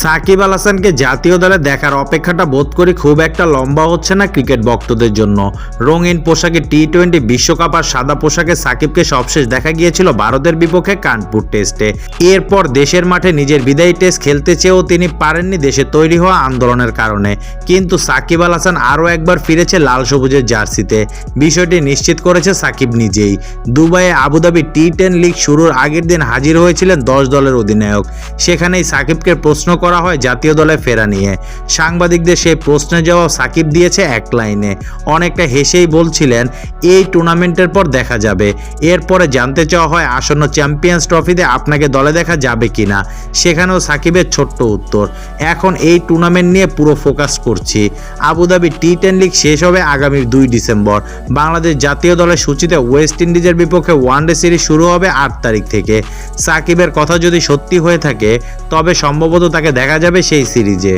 সাকিব আল হাসানকে জাতীয় দলে দেখার অপেক্ষাটা বোধ করি খুব একটা লম্বা হচ্ছে না ক্রিকেট ভক্তদের জন্য। রঙিন পোশাকে টি-20 বিশ্বকাপ আর সাদা পোশাকে সাকিবকে সবশেষ দেখা গিয়েছিল ভারতের বিপক্ষে কানপুর টেস্টে। এরপর দেশের মাঠে নিজের বিদায়ী টেস্ট খেলতে চেয়েও তিনি পারেননি দেশে তৈরি হওয়া আন্দোলনের কারণে। কিন্তু সাকিব আল হাসান আরও একবার ফিরেছে লাল সবুজের জার্সিতে। বিষয়টি নিশ্চিত করেছে সাকিব নিজেই। দুবাইয়ে আবুধাবি টি10 লিগ শুরুর আগের দিন হাজির হয়েছিলেন 10 দলের অধিনায়ক। সেখানেই সাকিবকে প্রশ্ন করা হয় জাতীয় দলে ফেরা নিয়ে। সাংবাদিকদের সেই প্রশ্নের জবাব সাকিব দিয়েছে এক লাইনে, অনেকটা হেসেই বলছিলেন, এই টুর্নামেন্টের পর দেখা যাবে। এরপরে জানতে চাওয়া হয় আসন্ন চ্যাম্পিয়ন্স ট্রফিতে আপনাকে দলে দেখা যাবে কিনা। সেখানেও সাকিবের ছোট্ট উত্তর, এখন এই টুর্নামেন্ট নিয়ে পুরো ফোকাস করছি। আবুধাবি টি10 লিগ শেষ হবে আগামী 2 ডিসেম্বর। বাংলাদেশ জাতীয় দলের সূচিতে ওয়েস্ট ইন্ডিজের বিপক্ষে ওয়ানডে সিরিজ শুরু হবে 8 তারিখ থেকে। সাকিবের কথা যদি সত্যি হয়ে থাকে তবে সম্ভবত তাকে দেখা যাবে সেই সিরিজে।